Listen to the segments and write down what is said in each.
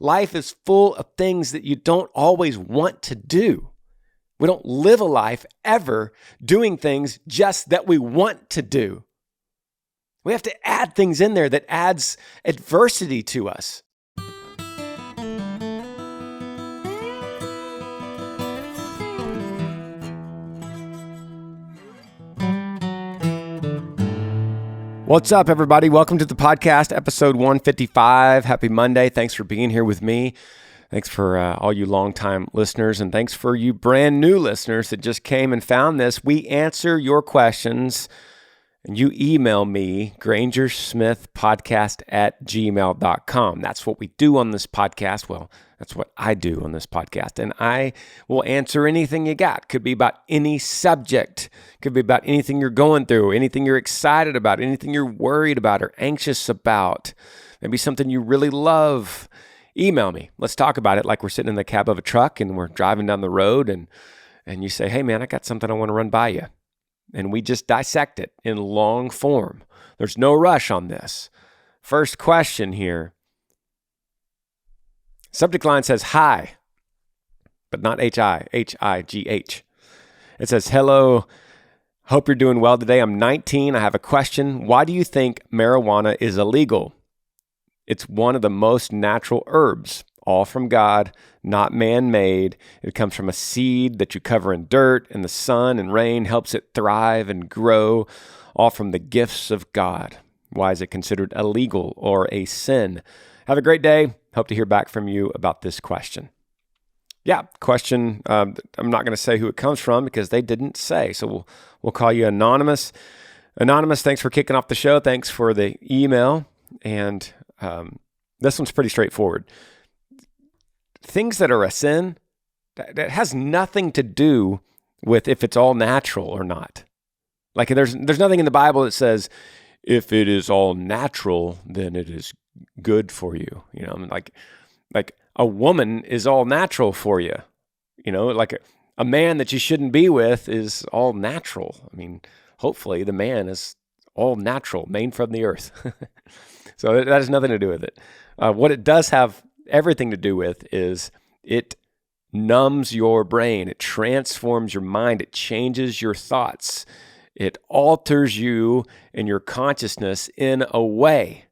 life is full of things that you don't always want to do. We don't live a life ever doing things just that we want to do. We have to add things in there that adds adversity to us. What's up, everybody? Welcome to the podcast, episode 155. Happy Monday. Thanks for being here with me. Thanks for all you longtime listeners, and thanks for you brand new listeners that just came and found this. We answer your questions, and you email me, Granger Smith Podcast at gmail.com. That's what we do on this podcast. Well, that's what I do on this podcast, and I will answer anything you got. Could be about any subject. Could be about anything you're going through, anything you're excited about, anything you're worried about or anxious about. Maybe something you really love. Email me. Let's talk about it like we're sitting in the cab of a truck and we're driving down the road and you say, hey, man, I got something I want to run by you. And we just dissect it in long form. There's no rush on this. First question here. Subject line says hi, but not H-I, H-I-G-H. It says, hello, hope you're doing well today. I'm 19. I have a question. Why do you think marijuana is illegal? It's one of the most natural herbs, all from God, not man-made. It comes from a seed that you cover in dirt, and the sun and rain helps it thrive and grow, all from the gifts of God. Why is it considered illegal or a sin? Have a great day. Hope to hear back from you about this question. Yeah, question. I'm not going to say who it comes from because they didn't say. So we'll call you Anonymous. Anonymous, thanks for kicking off the show. Thanks for the email. And this one's pretty straightforward. Things that are a sin, that has nothing to do with if it's all natural or not. Like there's nothing in the Bible that says, if it is all natural, then it is good for you. You know, I mean, like a woman is all natural for you. You know, like a man that you shouldn't be with is all natural. I mean, hopefully the man is all natural, made from the earth. So that has nothing to do with it. What it does have everything to do with is it numbs your brain. It transforms your mind. It changes your thoughts. It alters you and your consciousness in a way.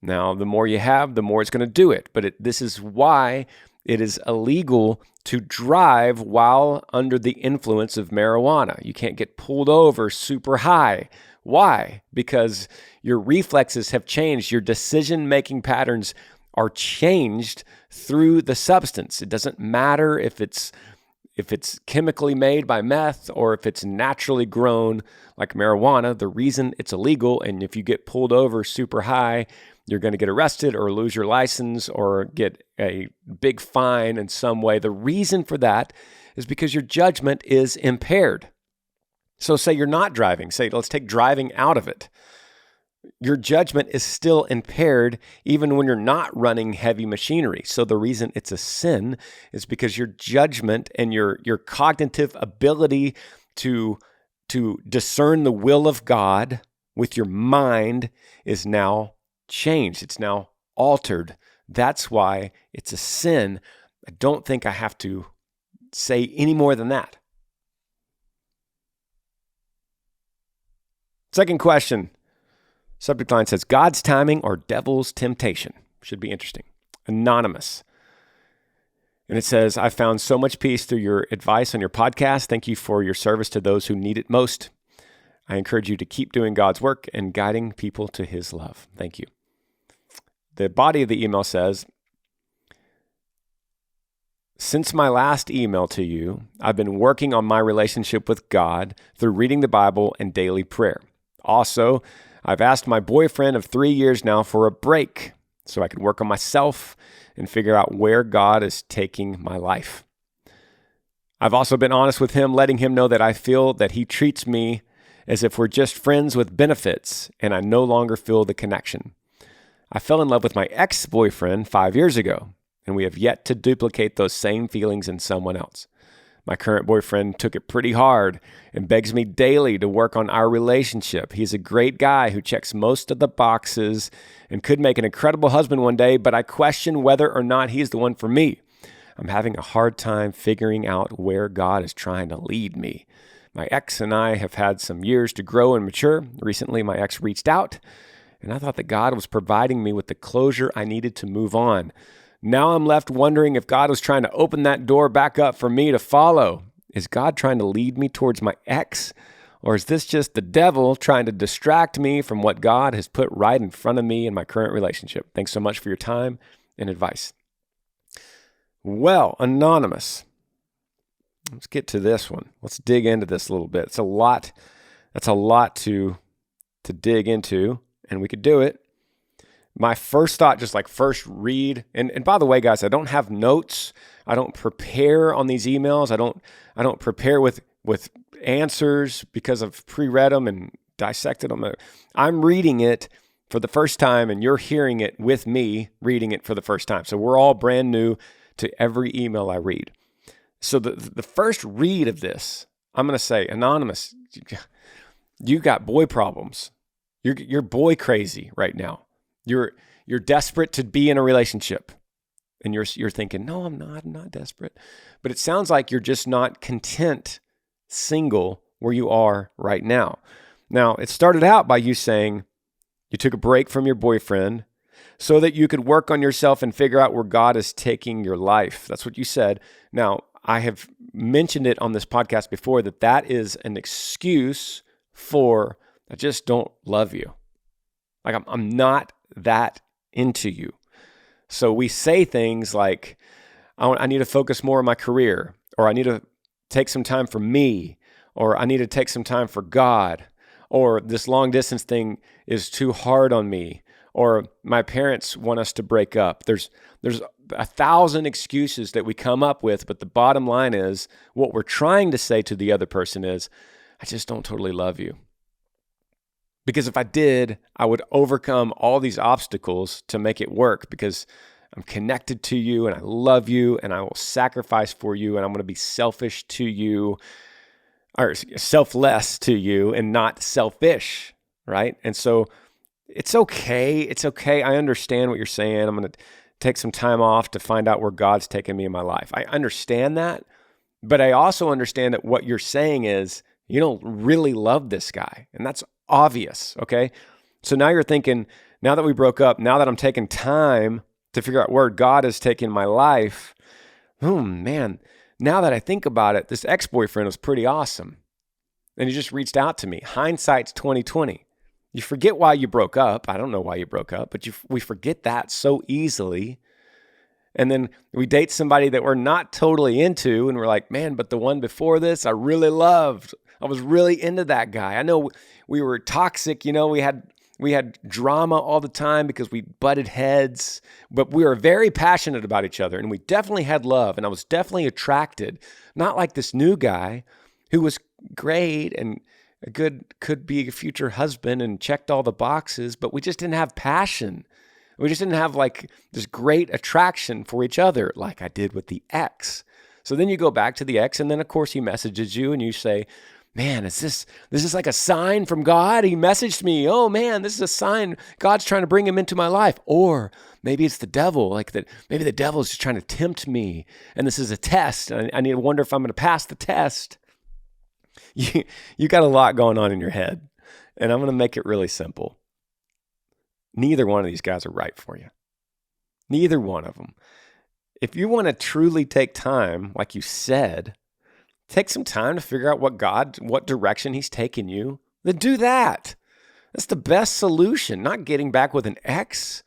Now, the more you have, the more it's going to do it. But this is why it is illegal to drive while under the influence of marijuana. You can't get pulled over super high. Why? Because your reflexes have changed. Your decision-making patterns are changed through the substance. It doesn't matter if it's chemically made by meth or if it's naturally grown like marijuana. The reason it's illegal, and if you get pulled over super high, you're going to get arrested or lose your license or get a big fine in some way. The reason for that is because your judgment is impaired. So say you're not driving. Say, let's take driving out of it. Your judgment is still impaired even when you're not running heavy machinery. So the reason it's a sin is because your judgment and your cognitive ability to discern the will of God with your mind is now changed. It's now altered. That's why it's a sin. I don't think I have to say any more than that. Second question. Subject line says, God's timing or devil's temptation? Should be interesting. Anonymous. And it says, I found so much peace through your advice on your podcast. Thank you for your service to those who need it most. I encourage you to keep doing God's work and guiding people to his love. Thank you. The body of the email says, since my last email to you, I've been working on my relationship with God through reading the Bible and daily prayer. Also, I've asked my boyfriend of 3 years now for a break so I can work on myself and figure out where God is taking my life. I've also been honest with him, letting him know that I feel that he treats me as if we're just friends with benefits, and I no longer feel the connection. I fell in love with my ex-boyfriend 5 years ago, and we have yet to duplicate those same feelings in someone else. My current boyfriend took it pretty hard and begs me daily to work on our relationship. He's a great guy who checks most of the boxes and could make an incredible husband one day, but I question whether or not he's the one for me. I'm having a hard time figuring out where God is trying to lead me. My ex and I have had some years to grow and mature. Recently, my ex reached out, and I thought that God was providing me with the closure I needed to move on. Now I'm left wondering if God was trying to open that door back up for me to follow. Is God trying to lead me towards my ex? Or is this just the devil trying to distract me from what God has put right in front of me in my current relationship? Thanks so much for your time and advice. Well, Anonymous, let's get to this one. Let's dig into this a little bit. It's a lot. That's a lot to dig into, and we could do it. My first thought, just like first read, and by the way, guys, I don't have notes. I don't prepare on these emails. I don't prepare with answers because I've pre-read them and dissected them. I'm reading it for the first time, and you're hearing it with me reading it for the first time. So we're all brand new to every email I read. So the first read of this, I'm going to say, Anonymous, you got boy problems. You're boy crazy right now. You're desperate to be in a relationship, and you're thinking, no, I'm not desperate. But it sounds like you're just not content single where you are right now. Now, it started out by you saying you took a break from your boyfriend so that you could work on yourself and figure out where God is taking your life. That's what you said. Now, I have mentioned it on this podcast before that is an excuse for I just don't love you. Like I'm not that into you. So we say things like, I need to focus more on my career, or I need to take some time for me, or I need to take some time for God, or this long distance thing is too hard on me, or my parents want us to break up. There's 1,000 excuses that we come up with, but the bottom line is what we're trying to say to the other person is, I just don't totally love you. Because if I did, I would overcome all these obstacles to make it work because I'm connected to you and I love you and I will sacrifice for you and I'm going to be selfish to you or selfless to you and not selfish, right? And so it's okay. It's okay. I understand what you're saying. I'm going to take some time off to find out where God's taking me in my life. I understand that, but I also understand that what you're saying is you don't really love this guy, and that's obvious, okay? So now you're thinking, now that we broke up, now that I'm taking time to figure out where God is taking my life, man, now that I think about it, this ex-boyfriend was pretty awesome. And he just reached out to me. Hindsight's 2020. You forget why you broke up. I don't know why you broke up, but we forget that so easily. And then we date somebody that we're not totally into, and we're like, man, but the one before this, I really loved. I was really into that guy. I know we were toxic, we had drama all the time because we butted heads, but we were very passionate about each other, and we definitely had love, and I was definitely attracted, not like this new guy who was great and could be a future husband and checked all the boxes, but we just didn't have passion. We just didn't have like this great attraction for each other like I did with the ex. So then you go back to the ex, and then of course he messages you and you say, man, is this like a sign from God? He messaged me. Oh man, this is a sign. God's trying to bring him into my life. Or maybe it's the devil, like that. Maybe the devil is just trying to tempt me, and this is a test. And I need to wonder if I'm going to pass the test. You got a lot going on in your head, and I'm going to make it really simple. Neither one of these guys are right for you. Neither one of them. If you want to truly take time, like you said, take some time to figure out what direction he's taking you, then do that. That's the best solution, not getting back with an ex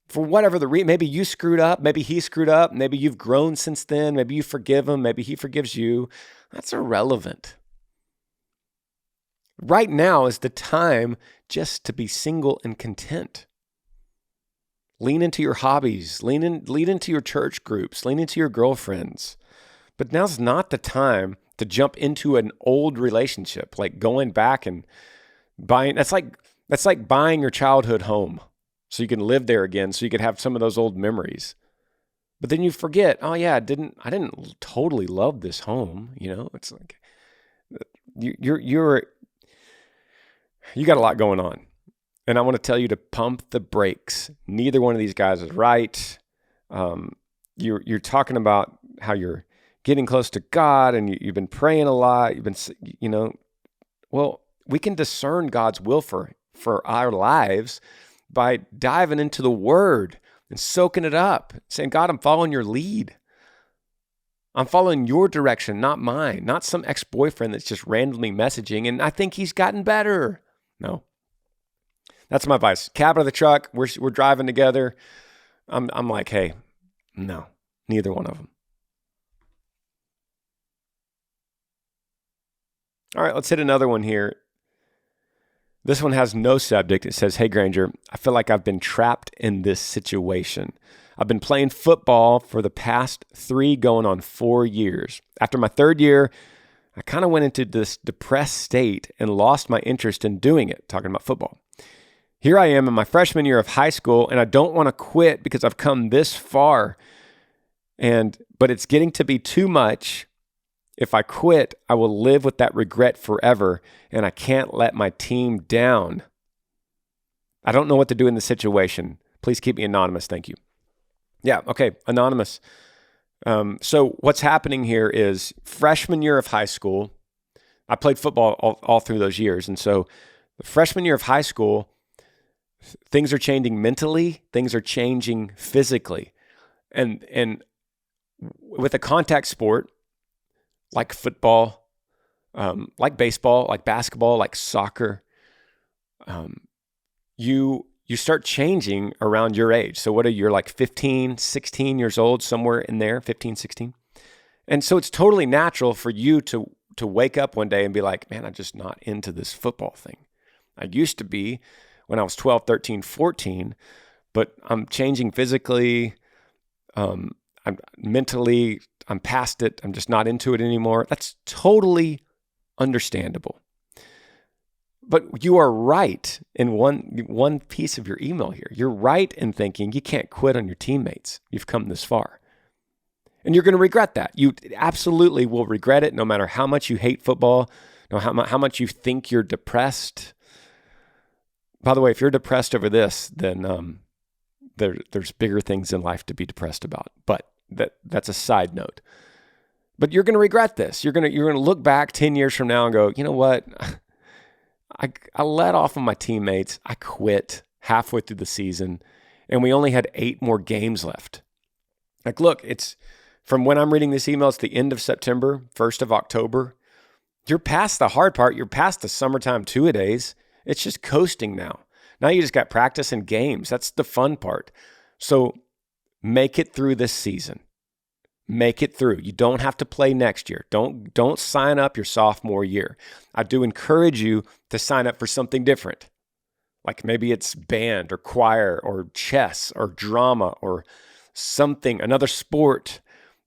for whatever the reason. Maybe you screwed up. Maybe he screwed up. Maybe you've grown since then. Maybe you forgive him. Maybe he forgives you. That's irrelevant. Right now is the time just to be single and content. Lean into your hobbies. Lean into your church groups. Lean into your girlfriends. But now's not the time to jump into an old relationship, like going back and buying. That's like buying your childhood home so you can live there again, so you can have some of those old memories. But then you forget, oh yeah, I didn't totally love this home. It's like you got a lot going on. And I want to tell you to pump the brakes. Neither one of these guys is right. You're talking about how you're getting close to God and you've been praying a lot. You've been, well, we can discern God's will for our lives by diving into the Word and soaking it up, saying, God, I'm following your lead. I'm following your direction, not mine, not some ex-boyfriend that's just randomly messaging and I think he's gotten better. No. That's my advice. Cab of the truck, we're driving together. I'm like, hey, no, neither one of them. All right, let's hit another one here. This one has no subject. It says, hey, Granger, I feel like I've been trapped in this situation. I've been playing football for the past 3 going on 4 years. After my 3rd year, I kind of went into this depressed state and lost my interest in doing it, talking about football. Here I am in my freshman year of high school, and I don't want to quit because I've come this far. But it's getting to be too much. If I quit, I will live with that regret forever, and I can't let my team down. I don't know what to do in this situation. Please keep me anonymous. Thank you. Yeah, okay, anonymous. So what's happening here is freshman year of high school, I played football all through those years. And so the freshman year of high school, things are changing mentally, things are changing physically. And with a contact sport, like football, like baseball, like basketball, like soccer, you start changing around your age. So what are you, like 15, 16 years old, somewhere in there, 15, 16? And so it's totally natural for you to wake up one day and be like, man, I'm just not into this football thing. I used to be when I was 12, 13, 14, but I'm changing physically, I'm mentally, I'm past it. I'm just not into it anymore. That's totally understandable. But you are right in one piece of your email here. You're right in thinking you can't quit on your teammates. You've come this far. And you're going to regret that. You absolutely will regret it no matter how much you hate football, how much you think you're depressed. By the way, if you're depressed over this, then there's bigger things in life to be depressed about. But that's a side note. But you're going to regret this. You're going to look back 10 years from now and go, you know what? I let off of my teammates. I quit halfway through the season, and we only had 8 more games left. Like, look, it's from when I'm reading this email, it's the end of September, 1st of October. You're past the hard part. You're past the summertime two-a-days. It's just coasting now. Now you just got practice and games. That's the fun part. So make it through this season. Make it through. You don't have to play next year. Don't sign up your sophomore year. I do encourage you to sign up for something different. Like maybe it's band or choir or chess or drama or something, another sport.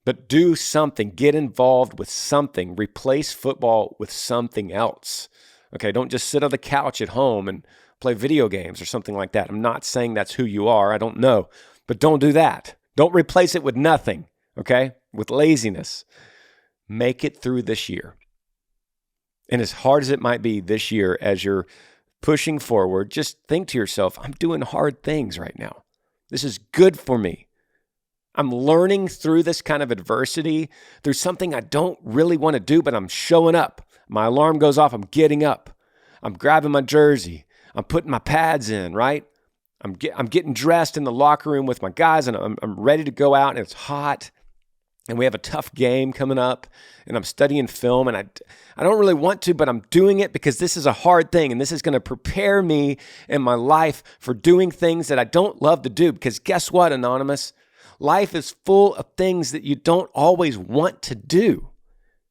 But do something. Get involved with something. Replace football with something else. Okay, don't just sit on the couch at home and play video games or something like that. I'm not saying that's who you are. I don't know. But don't do that. Don't replace it with nothing. Okay, with laziness. Make it through this year. And as hard as it might be this year, as you're pushing forward, just think to yourself, I'm doing hard things right now. This is good for me. I'm learning through this kind of adversity, through something I don't really want to do, but I'm showing up. My alarm goes off, I'm getting up. I'm grabbing my jersey. I'm putting my pads in, right? I'm getting dressed in the locker room with my guys, and I'm ready to go out, and it's hot. And we have a tough game coming up, and I'm studying film, and I don't really want to, but I'm doing it because this is a hard thing, and this is going to prepare me in my life for doing things that I don't love to do. Because guess what, Anonymous? Life is full of things that you don't always want to do.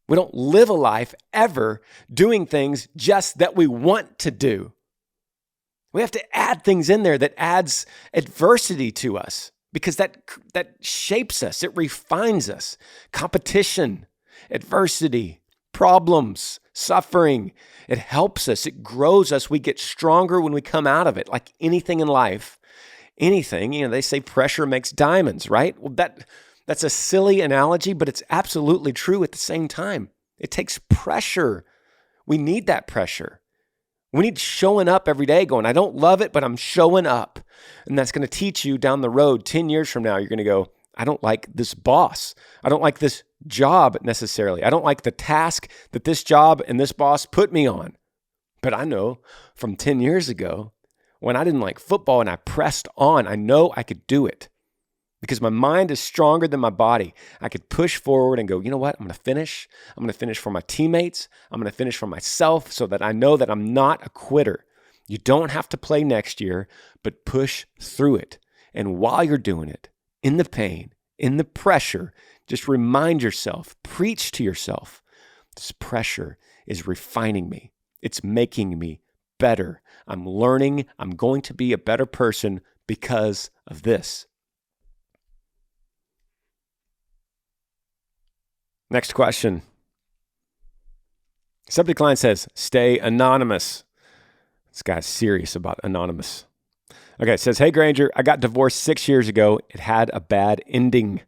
We don't live a life ever doing things just that we want to do. We have to add things in there that adds adversity to us. Because that shapes us, it refines us. Competition, adversity, problems, suffering, it helps us, it grows us. We get stronger when we come out of it. Like anything in life, anything, they say pressure makes diamonds, right? Well, That's a silly analogy, but it's absolutely true at the same time. It takes pressure. We need that pressure. We need showing up every day going, I don't love it, but I'm showing up. And that's going to teach you down the road, 10 years from now, you're going to go, I don't like this boss. I don't like this job necessarily. I don't like the task that this job and this boss put me on. But I know from 10 years ago, when I didn't like football and I pressed on, I know I could do it because my mind is stronger than my body. I could push forward and go, you know what? I'm going to finish. I'm going to finish for my teammates. I'm going to finish for myself so that I know that I'm not a quitter. You don't have to play next year, but push through it. And while you're doing it, in the pain, in the pressure, just remind yourself, preach to yourself, this pressure is refining me. It's making me better. I'm learning. I'm going to be a better person because of this. Next question. Subject line says, stay anonymous. This guy's serious about anonymous. Okay, it says, hey Granger, I got divorced 6 years ago. It had a bad ending.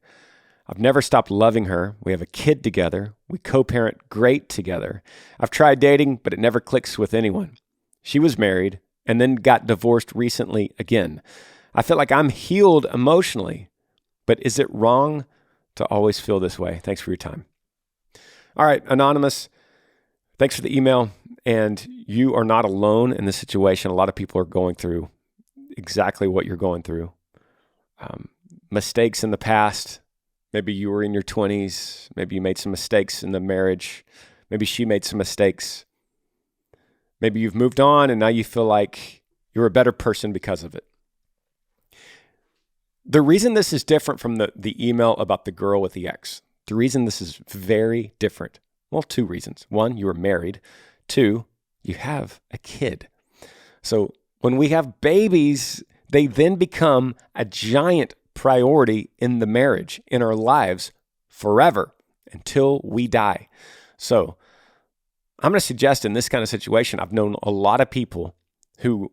I've never stopped loving her. We have a kid together. We co-parent great together. I've tried dating, but it never clicks with anyone. She was married and then got divorced recently again. I feel like I'm healed emotionally, but is it wrong to always feel this way? Thanks for your time. All right, Anonymous, thanks for the email. And you are not alone in this situation. A lot of people are going through exactly what you're going through. Mistakes in the past. Maybe you were in your 20s. Maybe you made some mistakes in the marriage. Maybe she made some mistakes. Maybe you've moved on and now you feel like you're a better person because of it. The reason this is different from the email about the girl with the ex, the reason this is very different, well, two reasons. One, you were married. Two, you have a kid. So when we have babies, they then become a giant priority in the marriage, in our lives forever until we die. So I'm going to suggest in this kind of situation, I've known a lot of people who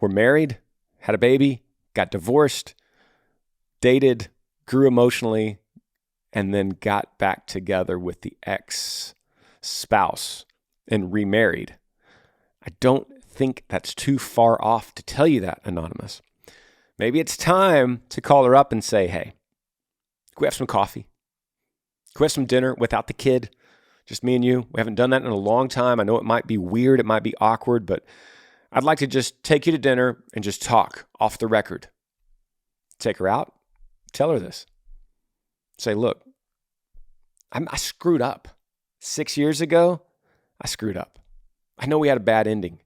were married, had a baby, got divorced, dated, grew emotionally, and then got back together with the ex-spouse and remarried. I don't think that's too far off to tell you that, Anonymous. Maybe it's time to call her up and say, hey, can we have some coffee? Can we have some dinner without the kid? Just me and you. We haven't done that in a long time. I know it might be weird. It might be awkward, but I'd like to just take you to dinner and just talk off the record. Take her out. Tell her this. Say, look, I screwed up. 6 years ago, I screwed up. I know we had a bad ending.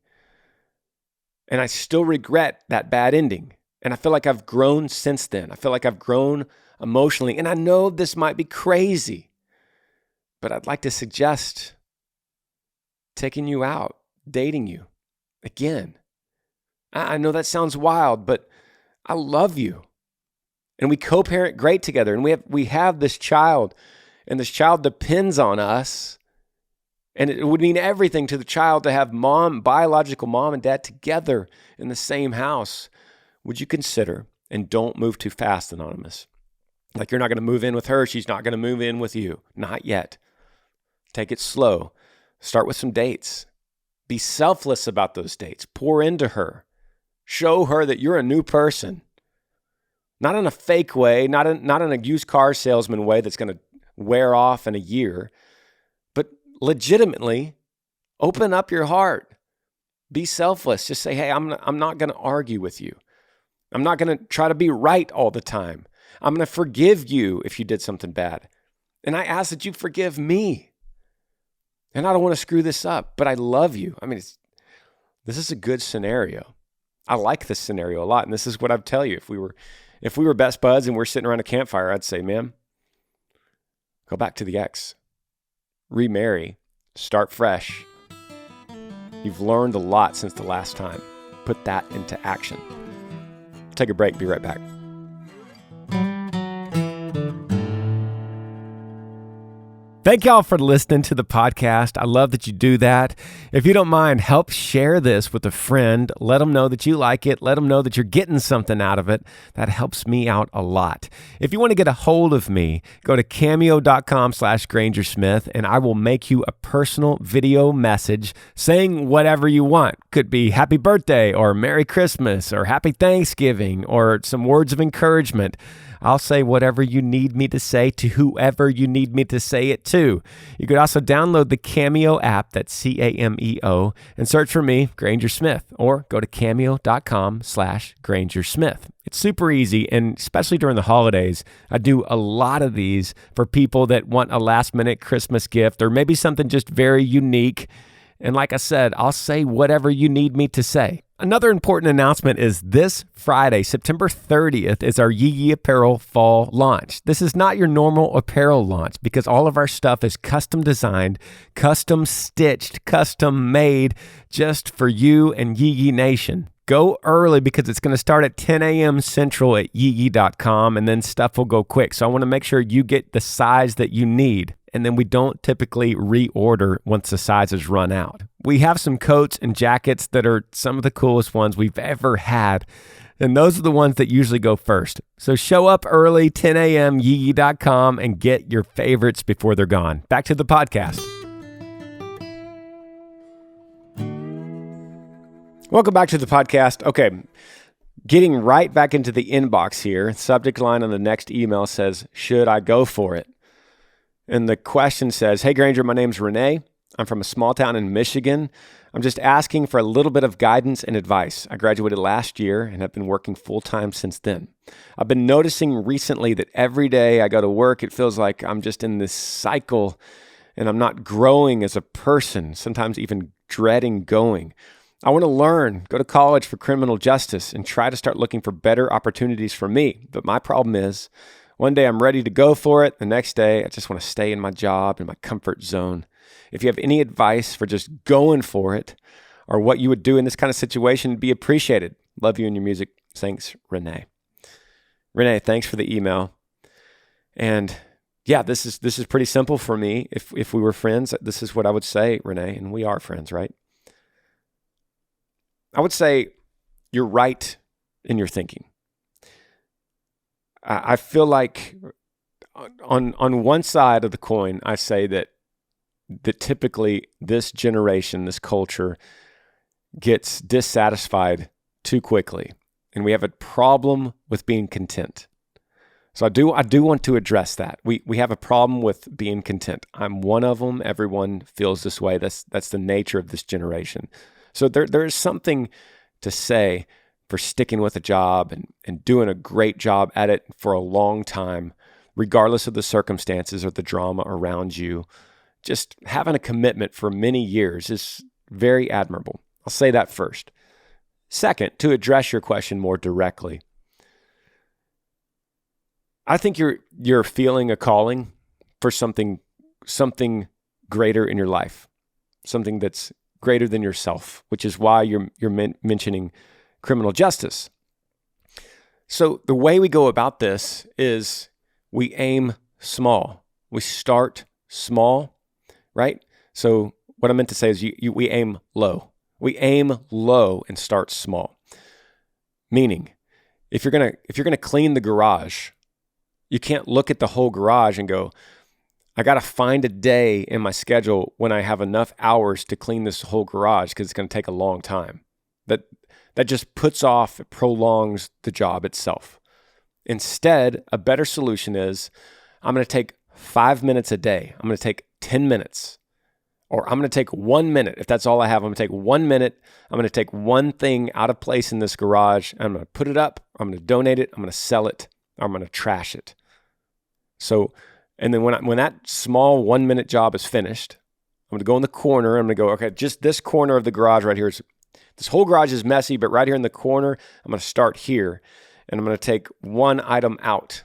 And I still regret that bad ending. And I feel like I've grown since then. I feel like I've grown emotionally. And I know this might be crazy, but I'd like to suggest taking you out, dating you again. I know that sounds wild, but I love you. And we co-parent great together. And we have this child, and this child depends on us. And it would mean everything to the child to have biological mom and dad together in the same house. Would you consider, and don't move too fast, Anonymous. Like you're not going to move in with her. She's not going to move in with you. Not yet. Take it slow. Start with some dates. Be selfless about those dates. Pour into her. Show her that you're a new person. Not in a fake way, not in a used car salesman way that's going to wear off in a year, but legitimately open up your heart. Be selfless. Just say, hey, I'm not going to argue with you. I'm not going to try to be right all the time. I'm going to forgive you if you did something bad. And I ask that you forgive me. And I don't want to screw this up, but I love you. I mean, this is a good scenario. I like this scenario a lot. And this is what I'd tell you. If we were best buds and we're sitting around a campfire, I'd say, ma'am, go back to the ex. Remarry. Start fresh. You've learned a lot since the last time. Put that into action. Take a break. Be right back. Thank y'all for listening to the podcast. I love that you do that. If you don't mind, help share this with a friend. Let them know that you like it. Let them know that you're getting something out of it. That helps me out a lot. If you want to get a hold of me, go to cameo.com/Granger Smith, and I will make you a personal video message saying whatever you want. Could be happy birthday or Merry Christmas or Happy Thanksgiving or some words of encouragement. I'll say whatever you need me to say to whoever you need me to say it to. You could also download the Cameo app, that's Cameo, and search for me, Granger Smith, or go to cameo.com/Granger Smith. It's super easy, and especially during the holidays, I do a lot of these for people that want a last-minute Christmas gift or maybe something just very unique. And like I said, I'll say whatever you need me to say. Another important announcement is this Friday, September 30th, is our Yee Yee Apparel fall launch. This is not your normal apparel launch because all of our stuff is custom designed, custom stitched, custom made just for you and Yee Yee Nation. Go early because it's going to start at 10 a.m. Central at yeeyee.com, and then stuff will go quick. So I want to make sure you get the size that you need. And then we don't typically reorder once the sizes run out. We have some coats and jackets that are some of the coolest ones we've ever had. And those are the ones that usually go first. So show up early, 10 a.m., yeeyee.com, and get your favorites before they're gone. Back to the podcast. Welcome back to the podcast. Okay, getting right back into the inbox here. Subject line on the next email says, should I go for it? And the question says, hey, Granger, my name's Renee. I'm from a small town in Michigan. I'm just asking for a little bit of guidance and advice. I graduated last year and have been working full-time since then. I've been noticing recently that every day I go to work, it feels like I'm just in this cycle and I'm not growing as a person, sometimes even dreading going. I want to learn, go to college for criminal justice, and try to start looking for better opportunities for me. But my problem is, one day I'm ready to go for it. The next day, I just want to stay in my job, in my comfort zone. If you have any advice for just going for it or what you would do in this kind of situation, it'd be appreciated. Love you and your music. Thanks, Renee. Renee, thanks for the email. And yeah, this is pretty simple for me. If we were friends, this is what I would say, Renee, and we are friends, right? I would say you're right in your thinking. I feel like on one side of the coin, I say that typically this generation, this culture gets dissatisfied too quickly, and we have a problem with being content. So I do want to address that. We have a problem with being content. I'm one of them. Everyone feels this way. That's the nature of this generation. So there is something to say for sticking with a job and doing a great job at it for a long time, regardless of the circumstances or the drama around you. Just having a commitment for many years is very admirable. I'll say that first. Second, to address your question more directly, I think you're feeling a calling for something greater in your life, something that's greater than yourself, which is why you're mentioning criminal justice. So the way we go about this is we aim small. We start small, right? So what I meant to say is we aim low. We aim low and start small. Meaning, if you're gonna clean the garage, you can't look at the whole garage and go, I got to find a day in my schedule when I have enough hours to clean this whole garage because it's going to take a long time. That just puts off, it prolongs the job itself. Instead, a better solution is I'm going to take 5 minutes a day. I'm going to take 10 minutes. Or I'm going to take 1 minute. If that's all I have, I'm going to take 1 minute. I'm going to take one thing out of place in this garage. I'm going to put it up. I'm going to donate it. I'm going to sell it. Or I'm going to trash it. So, and then when that small 1 minute job is finished, I'm going to go in the corner. I'm going to go, okay, just this corner of the garage right here is, this whole garage is messy, but right here in the corner, I'm going to start here and I'm going to take one item out.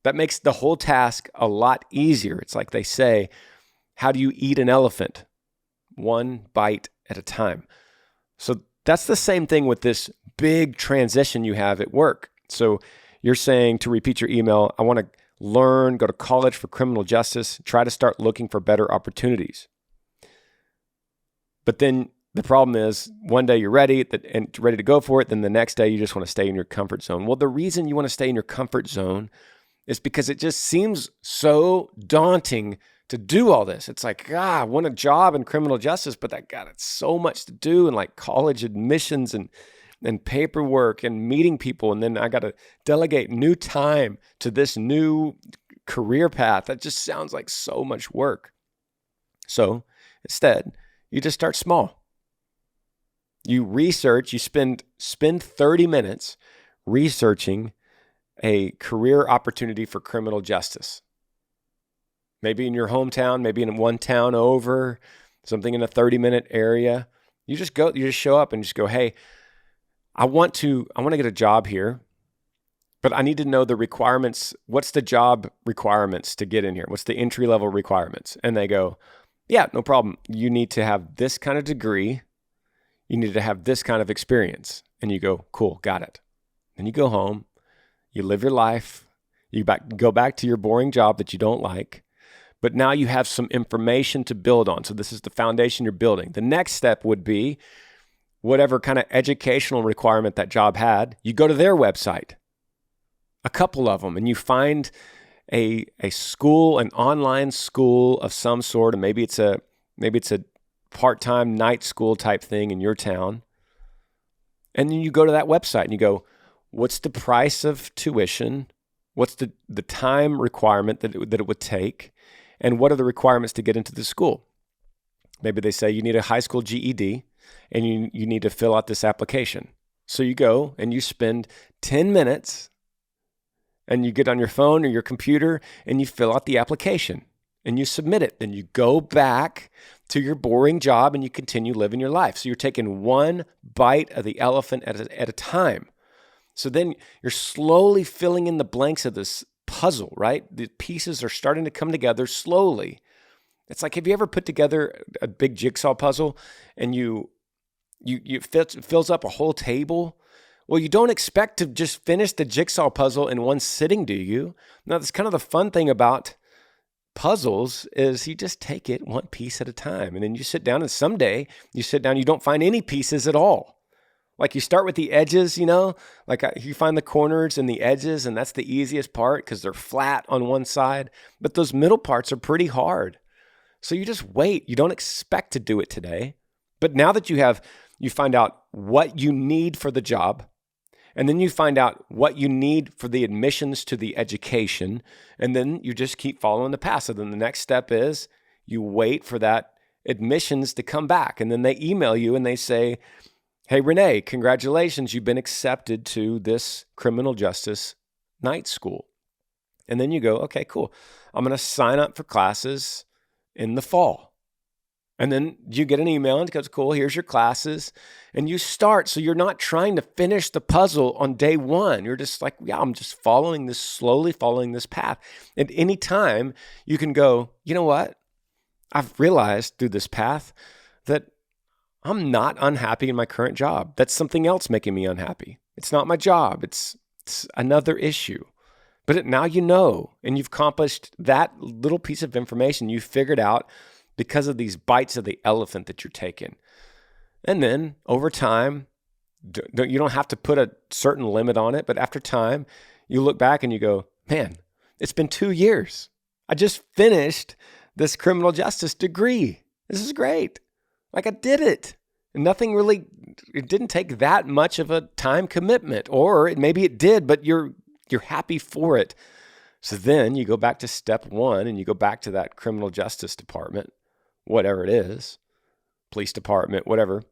That makes the whole task a lot easier. It's like they say, how do you eat an elephant? One bite at a time. So that's the same thing with this big transition you have at work. So you're saying, to repeat your email, I want to learn, go to college for criminal justice, try to start looking for better opportunities. But then the problem is one day you're ready and ready to go for it. Then the next day you just want to stay in your comfort zone. Well, the reason you want to stay in your comfort zone is because it just seems so daunting to do all this. It's like, I want a job in criminal justice, but it's so much to do, and like college admissions and paperwork and meeting people. And then I got to delegate new time to this new career path. That just sounds like so much work. So instead, you just start small. You research, you spend 30 minutes researching a career opportunity for criminal justice. Maybe in your hometown, maybe in one town over, something in a 30-minute area. You just show up and just go, hey, I want to get a job here, but I need to know the requirements. What's the job requirements to get in here? What's the entry-level requirements? And they go, yeah, no problem. You need to have this kind of degree. You need to have this kind of experience. And you go, cool, got it. Then you go home, you live your life, you go back to your boring job that you don't like, but now you have some information to build on. So this is the foundation you're building. The next step would be whatever kind of educational requirement that job had, you go to their website, a couple of them, and you find a school, an online school of some sort, and maybe it's a part-time night school type thing in your town. And then you go to that website and you go, what's the price of tuition? What's the time requirement that it would take? And what are the requirements to get into the school? Maybe they say you need a high school GED and you need to fill out this application. So you go and you spend 10 minutes and you get on your phone or your computer and you fill out the application and you submit it. Then you go back to your boring job and you continue living your life. So you're taking one bite of the elephant at a time. So then you're slowly filling in the blanks of this puzzle, right? The pieces are starting to come together slowly. It's like, have you ever put together a big jigsaw puzzle and it fills up a whole table? Well, you don't expect to just finish the jigsaw puzzle in one sitting, do you? Now, that's kind of the fun thing about puzzles is you just take it one piece at a time. And then you sit down and someday you sit down, you don't find any pieces at all. Like you start with the edges, like you find the corners and the edges, and that's the easiest part because they're flat on one side. But those middle parts are pretty hard. So you just wait. You don't expect to do it today. But now that you find out what you need for the job, and then you find out what you need for the admissions to the education, and then you just keep following the path. So then the next step is you wait for that admissions to come back, and then they email you and they say, hey, Renee, congratulations, you've been accepted to this criminal justice night school. And then you go, okay, cool. I'm going to sign up for classes in the fall. And then you get an email and it goes, cool, here's your classes. And you start. So you're not trying to finish the puzzle on day one. You're just like, yeah, I'm just slowly following this path. At any time, you can go, you know what? I've realized through this path that I'm not unhappy in my current job. That's something else making me unhappy. It's not my job. It's another issue. But now you know, and you've accomplished that little piece of information you figured out because of these bites of the elephant that you're taking. And then over time, you don't have to put a certain limit on it, but after time, you look back and you go, man, it's been 2 years. I just finished this criminal justice degree. This is great. Like I did it. And it didn't take that much of a time commitment, or maybe it did, but you're happy for it. So then you go back to step one and you go back to that criminal justice department, whatever it is, police department, whatever.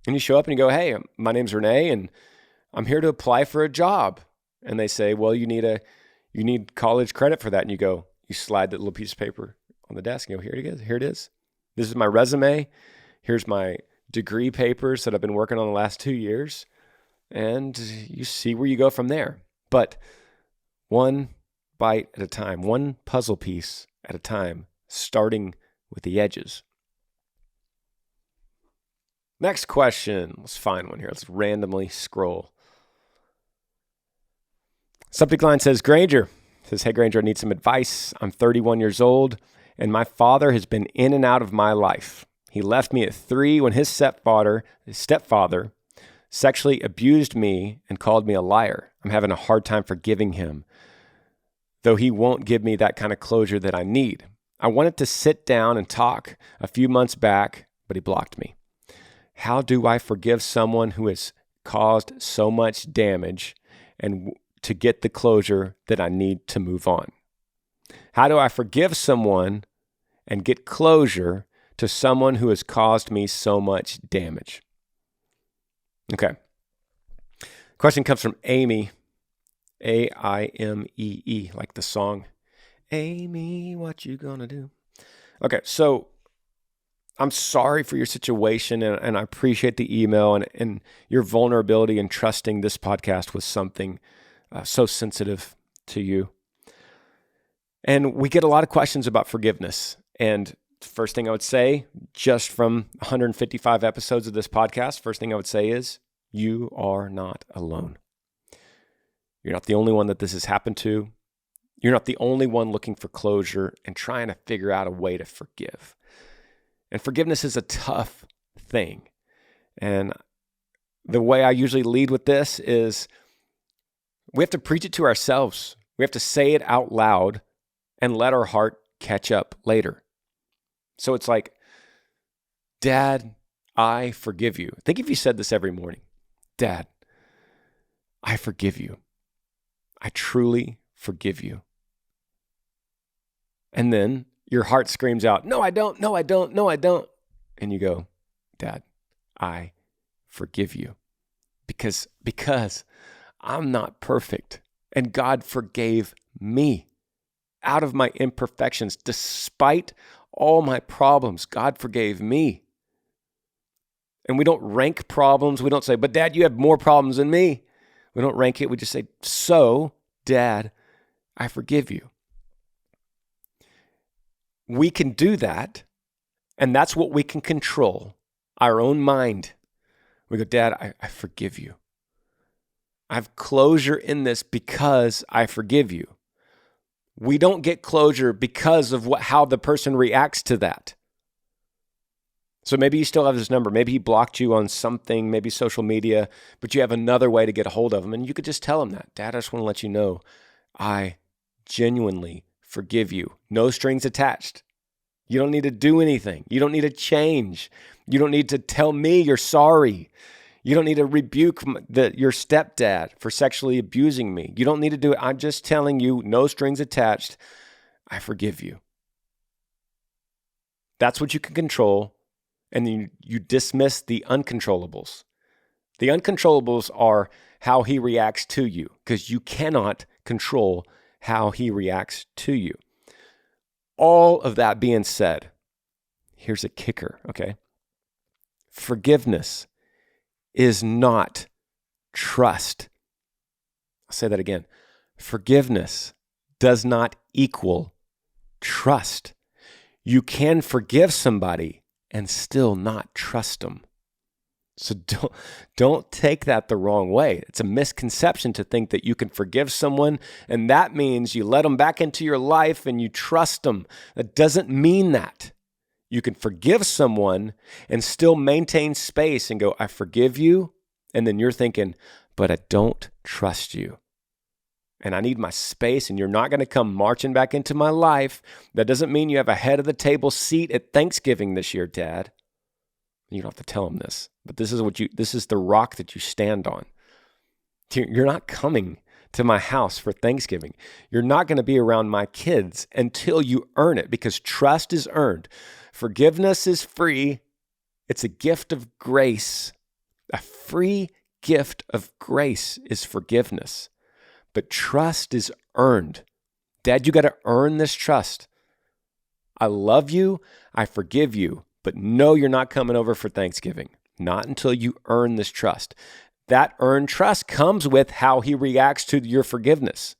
And you show up and you go, hey, my name's Renee and I'm here to apply for a job. And they say, well, you need college credit for that. And you slide that little piece of paper on the desk and go, here it is. This is my resume. Here's my degree papers that I've been working on the last 2 years. And you see where you go from there. But one bite at a time, one puzzle piece at a time, starting with the edges. Next question. Let's find one here. Let's randomly scroll. Subject line says, Granger, It says, hey, Granger, I need some advice. I'm 31 years old, and my father has been in and out of my life. He left me at 3 when his stepfather sexually abused me and called me a liar. I'm having a hard time forgiving him, though he won't give me that kind of closure that I need. I wanted to sit down and talk a few months back, but he blocked me. How do I forgive someone who has caused so much damage and to get the closure that I need to move on? How do I forgive someone and get closure to someone who has caused me so much damage? Okay. Question comes from Amy, Aimee, like the song. Amy, what you gonna do? Okay, so I'm sorry for your situation, and I appreciate the email and your vulnerability in trusting this podcast with something so sensitive to you. And we get a lot of questions about forgiveness. And first thing I would say, just from 155 episodes of this podcast, first thing I would say is, you are not alone. You're not the only one that this has happened to. You're not the only one looking for closure and trying to figure out a way to forgive. And forgiveness is a tough thing. And the way I usually lead with this is we have to preach it to ourselves. We have to say it out loud and let our heart catch up later. So it's like, Dad, I forgive you. Think if you said this every morning. Dad, I forgive you. I truly forgive you. And then your heart screams out, no, I don't, no, I don't, no, I don't. And you go, Dad, I forgive you. Because I'm not perfect. And God forgave me out of my imperfections. Despite all my problems, God forgave me. And we don't rank problems. We don't say, but Dad, you have more problems than me. We don't rank it. We just say, so, Dad, I forgive you. We can do that, and that's what we can control, our own mind. We go, Dad, I forgive you. I have closure in this because I forgive you. We don't get closure because of how the person reacts to that. So maybe you still have his number. Maybe he blocked you on something, maybe social media, but you have another way to get a hold of him. And you could just tell him that. Dad, I just want to let you know, I genuinely forgive you. No strings attached. You don't need to do anything. You don't need to change. You don't need to tell me you're sorry. You don't need to rebuke your stepdad for sexually abusing me. You don't need to do it. I'm just telling you, no strings attached. I forgive you. That's what you can control. And then you dismiss the uncontrollables. The uncontrollables are how he reacts to you, because you cannot control how he reacts to you. All of that being said, here's a kicker, okay? Forgiveness is not trust. I'll say that again. Forgiveness does not equal trust. You can forgive somebody and still not trust them. So don't take that the wrong way. It's a misconception to think that you can forgive someone and that means you let them back into your life and you trust them. That doesn't mean that. You can forgive someone and still maintain space and go, I forgive you. And then you're thinking, but I don't trust you. And I need my space and you're not going to come marching back into my life. That doesn't mean you have a head of the table seat at Thanksgiving this year, Dad. You don't have to tell him this, but this is the rock that you stand on. You're not coming to my house for Thanksgiving. You're not going to be around my kids until you earn it, because trust is earned. Forgiveness is free. It's a gift of grace. A free gift of grace is forgiveness. But trust is earned. Dad, you got to earn this trust. I love you. I forgive you. But no, you're not coming over for Thanksgiving. Not until you earn this trust. That earned trust comes with how he reacts to your forgiveness.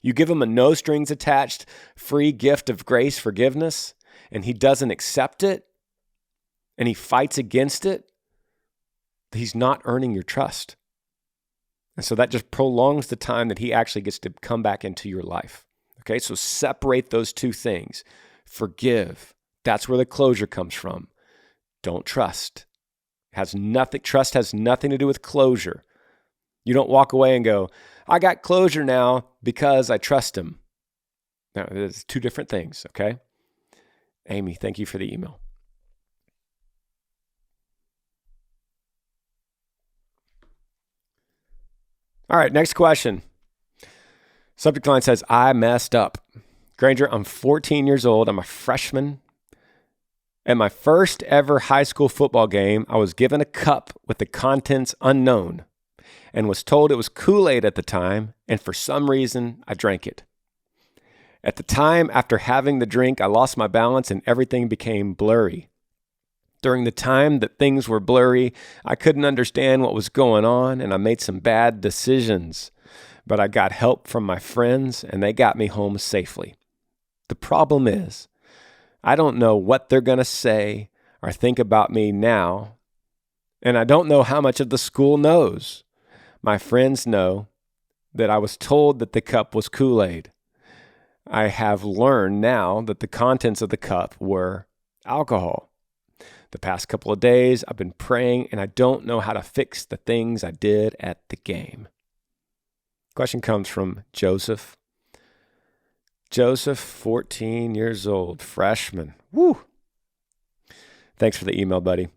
You give him a no strings attached free gift of grace, forgiveness, and he doesn't accept it, and he fights against it, he's not earning your trust. And so that just prolongs the time that he actually gets to come back into your life. Okay, so separate those two things. Forgive. That's where the closure comes from. Don't trust. Trust has nothing to do with closure. You don't walk away and go, I got closure now because I trust him. No, it's two different things, okay? Amy, thank you for the email. All right, next question. Subject line says, I messed up. Granger, I'm 14 years old. I'm a freshman. At my first ever high school football game, I was given a cup with the contents unknown and was told it was Kool-Aid at the time, and for some reason, I drank it. At the time, after having the drink, I lost my balance and everything became blurry. During the time that things were blurry, I couldn't understand what was going on, and I made some bad decisions. But I got help from my friends, and they got me home safely. The problem is, I don't know what they're going to say or think about me now, and I don't know how much of the school knows. My friends know that I was told that the cup was Kool-Aid. I have learned now that the contents of the cup were alcohol. The past couple of days, I've been praying, and I don't know how to fix the things I did at the game. Question comes from Joseph. Joseph, 14 years old, freshman. Woo! Thanks for the email, buddy.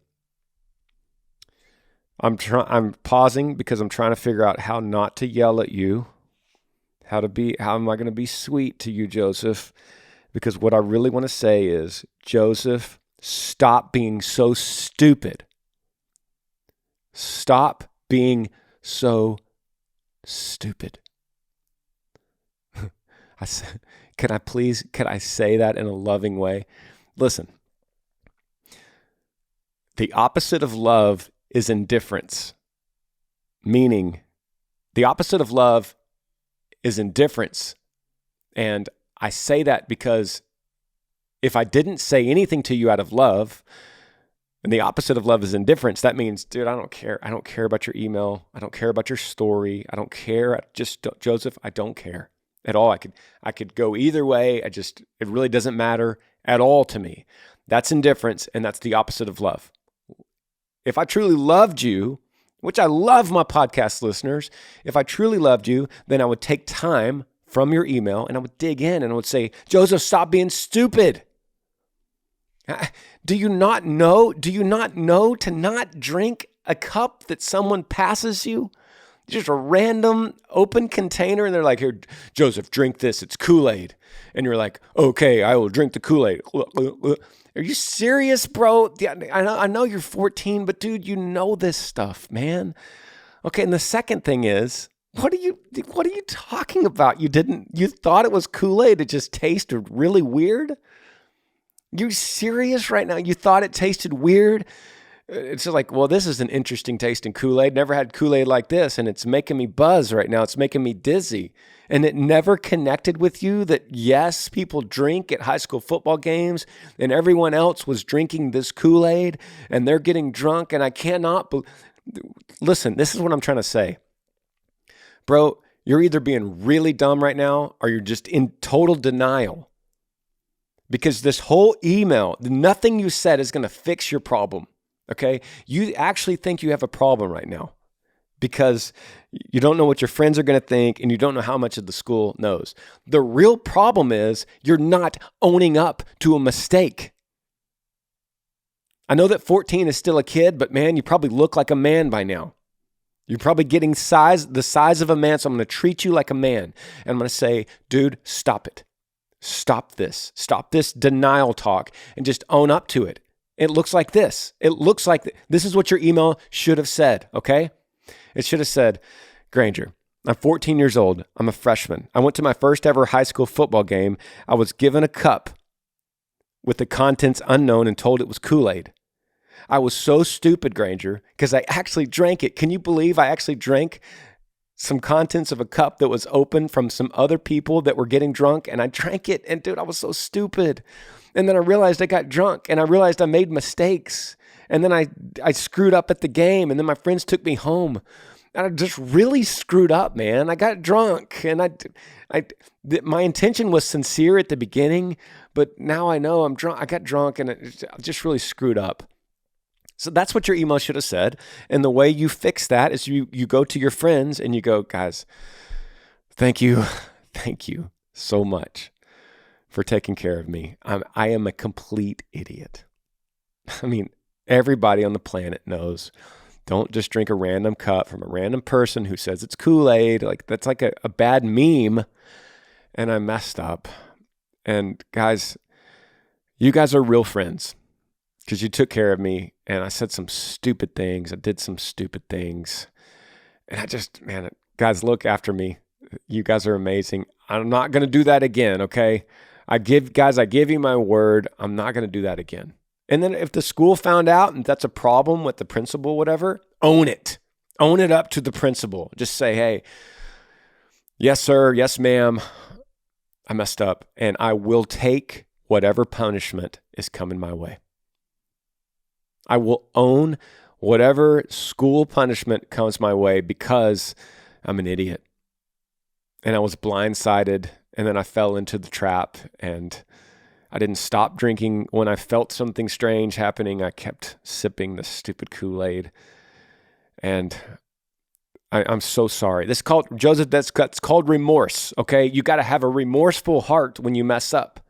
I'm pausing because I'm trying to figure out how not to yell at you. How am I going to be sweet to you, Joseph? Because what I really want to say is, Joseph, stop being so stupid. Stop being so stupid. Can I say that in a loving way? Listen, the opposite of love is indifference, meaning the opposite of love is indifference. And I say that because if I didn't say anything to you out of love, and the opposite of love is indifference, that means, dude, I don't care. I don't care about your email. I don't care about your story. I don't care. Joseph, I don't care at all. I could go either way. It really doesn't matter at all to me. That's indifference, and that's the opposite of love. If I truly loved you, which I love my podcast listeners, if I truly loved you, then I would take time from your email and I would dig in and I would say, Joseph, stop being stupid. Do you not know to not drink a cup that someone passes you? Just a random open container, and they're like, here, Joseph, drink this. It's Kool-Aid. And you're like, okay, I will drink the Kool-Aid. Are you serious, bro? Yeah, I know you're 14, but dude, you know this stuff, man. Okay, and the second thing is, what are you talking about? You thought it was Kool-Aid. It just tasted really weird? You serious right now? You thought it tasted weird? It's just like, well, this is an interesting tasting Kool-Aid. Never had Kool-Aid like this, and it's making me buzz right now. It's making me dizzy. And it never connected with you that, yes, people drink at high school football games, and everyone else was drinking this Kool-Aid, and they're getting drunk, and I cannot listen, this is what I'm trying to say. Bro, you're either being really dumb right now, or you're just in total denial. Because this whole email, nothing you said is going to fix your problem. Okay, you actually think you have a problem right now because you don't know what your friends are going to think and you don't know how much of the school knows. The real problem is you're not owning up to a mistake. I know that 14 is still a kid, but man, you probably look like a man by now. You're probably getting the size of a man, so I'm going to treat you like a man. And I'm going to say, dude, stop it. Stop this. Stop this denial talk and just own up to it. It looks like this. This is what your email should have said, okay? It should have said, Granger, I'm 14 years old. I'm a freshman. I went to my first ever high school football game. I was given a cup with the contents unknown and told it was Kool-Aid. I was so stupid, Granger, because I actually drank it. Can you believe I actually drank some contents of a cup that was open from some other people that were getting drunk, and I drank it, and dude, I was so stupid. And then I realized I got drunk, and I realized I made mistakes. And then I screwed up at the game, and then my friends took me home. And I just really screwed up, man. I got drunk, and my intention was sincere at the beginning, but now I know I'm drunk. I got drunk, and I just really screwed up. So that's what your email should have said. And the way you fix that is you go to your friends and you go, guys, thank you so much for taking care of me. I am a complete idiot. I mean, everybody on the planet knows, don't just drink a random cup from a random person who says it's Kool-Aid. Like, that's like a bad meme. And I messed up. And guys, you guys are real friends because you took care of me. And I said some stupid things. I did some stupid things. And I just, man, guys, look after me. You guys are amazing. I'm not going to do that again, okay? I give you my word. I'm not going to do that again. And then if the school found out and that's a problem with the principal, whatever, own it. Own it up to the principal. Just say, hey, yes, sir. Yes, ma'am. I messed up. And I will take whatever punishment is coming my way. I will own whatever school punishment comes my way because I'm an idiot. And I was blindsided, and then I fell into the trap, and I didn't stop drinking. When I felt something strange happening, I kept sipping this stupid Kool-Aid. And I'm so sorry. This is called, Joseph, that's called remorse, okay? You got to have a remorseful heart when you mess up.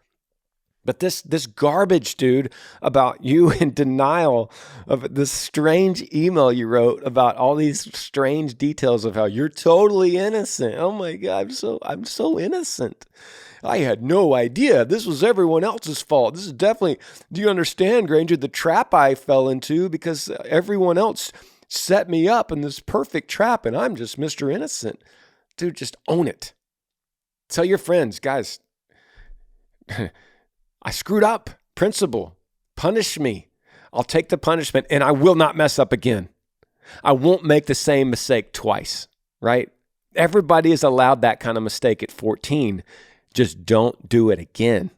But this garbage, dude, about you in denial of this strange email you wrote about all these strange details of how you're totally innocent. Oh my God, I'm so innocent. I had no idea. This was everyone else's fault. This is definitely, do you understand, Granger, the trap I fell into because everyone else set me up in this perfect trap and I'm just Mr. Innocent. Dude, just own it. Tell your friends, guys, I screwed up. Principal, punish me. I'll take the punishment and I will not mess up again. I won't make the same mistake twice, right? Everybody is allowed that kind of mistake at 14. Just don't do it again.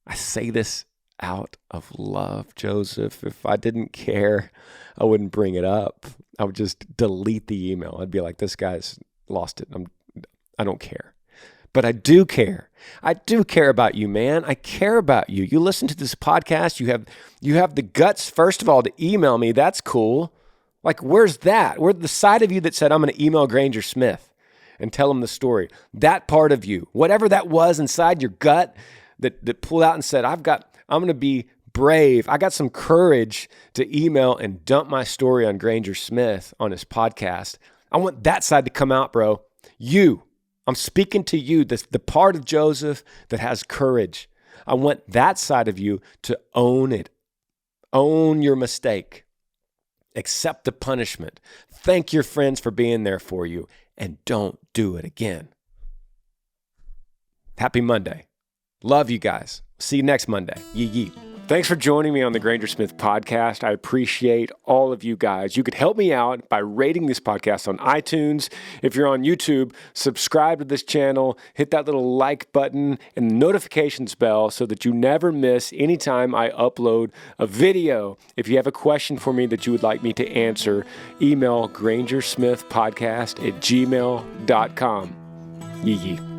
I say this out of love, Joseph. If I didn't care, I wouldn't bring it up. I would just delete the email. I'd be like, this guy's lost it. I don't care. But I do care. I do care about you, man. I care about you. You listen to this podcast. You have the guts, first of all, to email me. That's cool. Like, where's that? Where's the side of you that said, I'm going to email Granger Smith and tell him the story? That part of you, whatever that was inside your gut that pulled out and said, I'm going to be brave. I got some courage to email and dump my story on Granger Smith on his podcast. I want that side to come out, bro. I'm speaking to you, the part of Joseph that has courage. I want that side of you to own it. Own your mistake. Accept the punishment. Thank your friends for being there for you. And don't do it again. Happy Monday. Love you guys. See you next Monday. Yee. Thanks for joining me on the Granger Smith Podcast. I appreciate all of you guys. You could help me out by rating this podcast on iTunes. If you're on YouTube, subscribe to this channel, hit that little like button and the notifications bell so that you never miss any time I upload a video. If you have a question for me that you would like me to answer, email grangersmithpodcast@gmail.com. Yee.